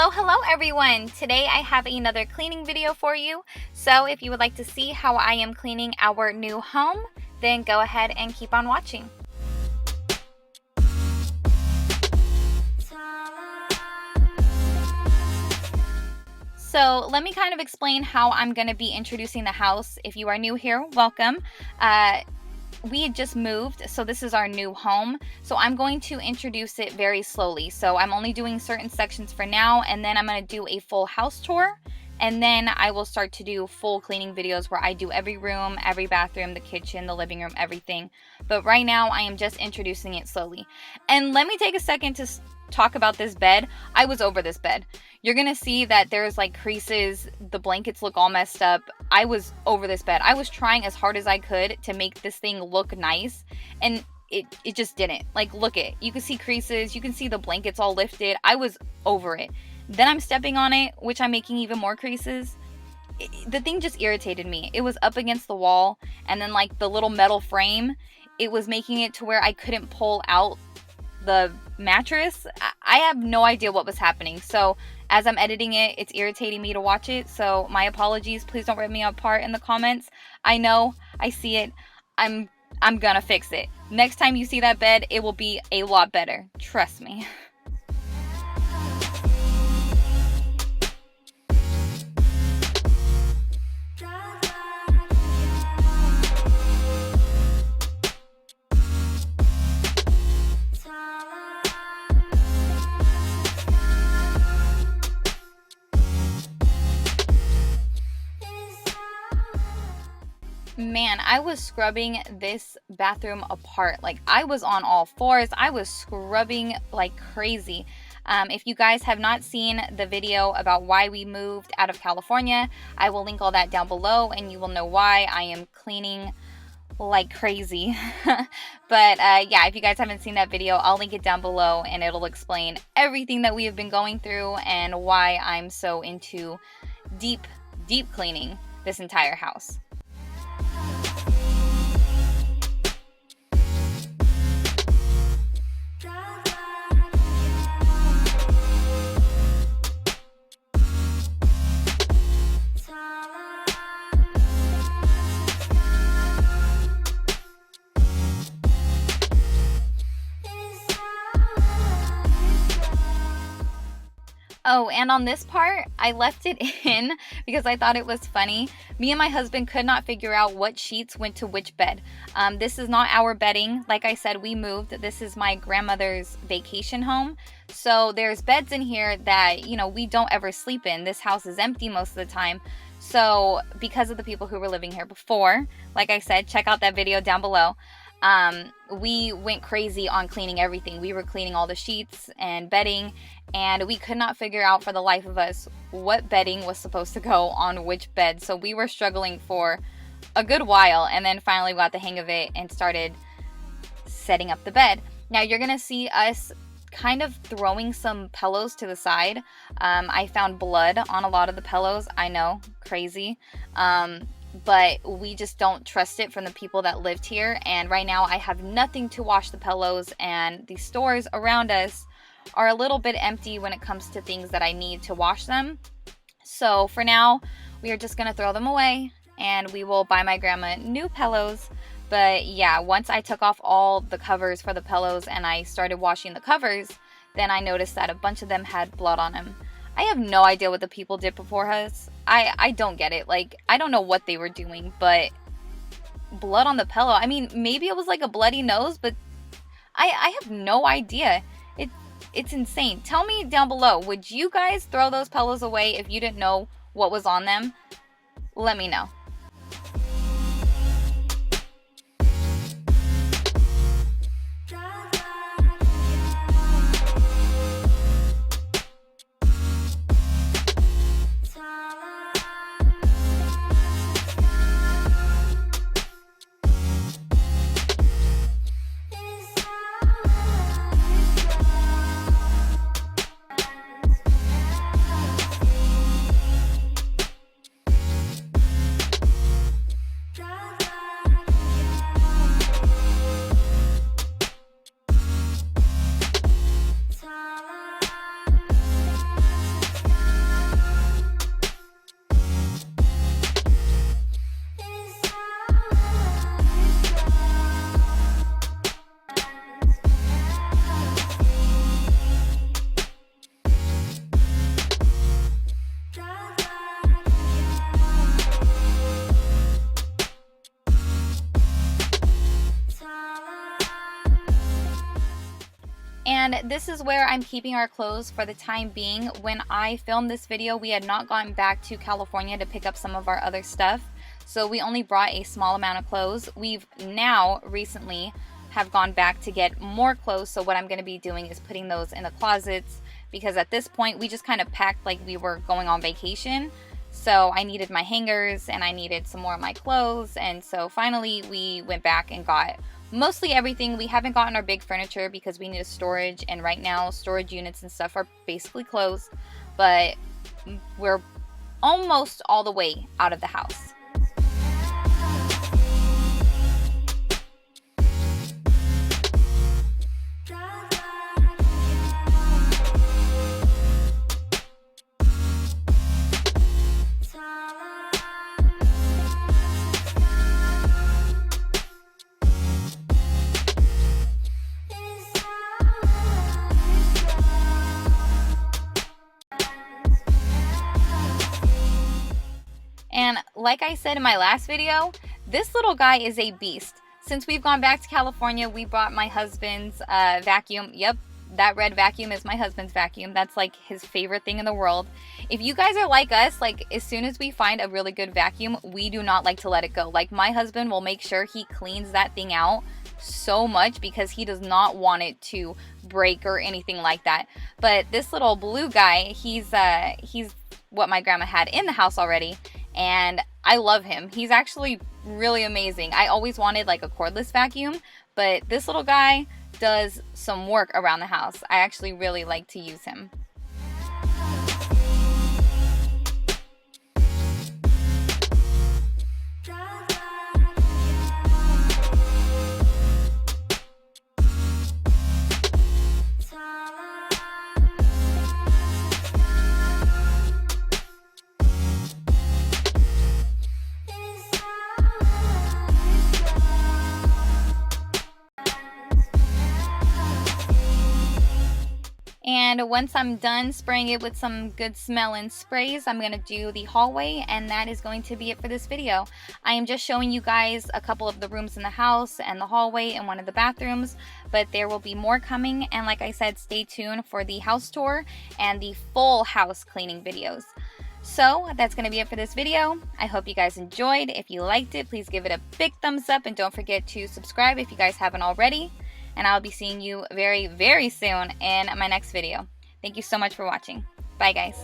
Hello everyone! Today I have another cleaning video for you. So if you would like to see how I am cleaning our new home, then go ahead and keep on watching. So let me kind of explain how I'm going to be introducing the house. If you are new here, welcome. We had just moved, so this is our new home. So I'm going to introduce it very slowly. So I'm only doing certain sections for now, and then I'm going to do a full house tour. And then I will start to do full cleaning videos where I do every room, every bathroom, the kitchen, the living room, everything. But right now I am just introducing it slowly. And let me take a second to talk about this bed. I was over this bed. You're gonna see that there's like creases, the blankets look all messed up. I was over this bed. I was trying as hard as I could to make this thing look nice, and it just didn't. Like, look it. You can see creases, you can see the blankets all lifted. I was over it. Then I'm stepping on it, which I'm making even more creases. The thing just irritated me. It was up against the wall, and then like the little metal frame, it was making it to where I couldn't pull out the mattress. I have no idea what was happening. So as I'm editing it, it's irritating me to watch it. So my apologies. Please don't rip me apart in the comments. I know, I see it. I'm gonna fix it. Next time you see that bed, it will be a lot better. Trust me. Man, I was scrubbing this bathroom apart. Like, I was on all fours. I was scrubbing like crazy. If you guys have not seen the video about why we moved out of California, I will link all that down below and you will know why I am cleaning like crazy. But yeah, if you guys haven't seen that video, I'll link it down below and it'll explain everything that we have been going through and why I'm so into deep cleaning this entire house. Oh, and on this part, I left it in because I thought it was funny. Me and my husband could not figure out what sheets went to which bed. This is not our bedding. Like I said, we moved. This is my grandmother's vacation home. So there's beds in here that, you know, we don't ever sleep in. This house is empty most of the time. So because of the people who were living here before, like I said, check out that video down below. We went crazy on cleaning everything. We were cleaning all the sheets and bedding, and we could not figure out for the life of us what bedding was supposed to go on which bed. So we were struggling for a good while, and then finally got the hang of it and started setting up the bed. Now you're gonna see us kind of throwing some pillows to the side. I found blood on a lot of the pillows. I know, crazy. But we just don't trust it from the people that lived here. And right now I have nothing to wash the pillows, and the stores around us are a little bit empty when it comes to things that I need to wash them. So for now, we are just going to throw them away, and we will buy my grandma new pillows. But yeah, once I took off all the covers for the pillows and I started washing the covers, then I noticed that a bunch of them had blood on them. I have no idea what the people did before us. I don't get it. Like, I don't know what they were doing, but blood on the pillow. I mean, maybe it was like a bloody nose, but I have no idea. It's insane. Tell me down below, would you guys throw those pillows away if you didn't know what was on them? Let me know. And this is where I'm keeping our clothes for the time being. When I filmed this video, we had not gotten back to California to pick up some of our other stuff. So we only brought a small amount of clothes. We've now recently have gone back to get more clothes. So what I'm going to be doing is putting those in the closets, because at this point we just kind of packed like we were going on vacation. So I needed my hangers and I needed some more of my clothes. And so finally we went back and got mostly everything. We haven't gotten our big furniture because we need a storage, and right now storage units and stuff are basically closed, but we're almost all the way out of the house. And like I said in my last video, this little guy is a beast. Since we've gone back to California, we bought my husband's vacuum. Yep, that red vacuum is my husband's vacuum. That's like his favorite thing in the world. If you guys are like us, like as soon as we find a really good vacuum, we do not like to let it go. Like my husband will make sure he cleans that thing out so much because he does not want it to break or anything like that. But this little blue guy, he's what my grandma had in the house already, and I love him. He's actually really amazing. I always wanted like a cordless vacuum, but this little guy does some work around the house. I actually really like to use him. And once I'm done spraying it with some good smelling sprays, I'm going to do the hallway, and that is going to be it for this video. I am just showing you guys a couple of the rooms in the house and the hallway and one of the bathrooms, but there will be more coming. And like I said, stay tuned for the house tour and the full house cleaning videos. So that's going to be it for this video. I hope you guys enjoyed. If you liked it, please give it a big thumbs up, and don't forget to subscribe if you guys haven't already. And I'll be seeing you very, very soon in my next video. Thank you so much for watching. Bye, guys.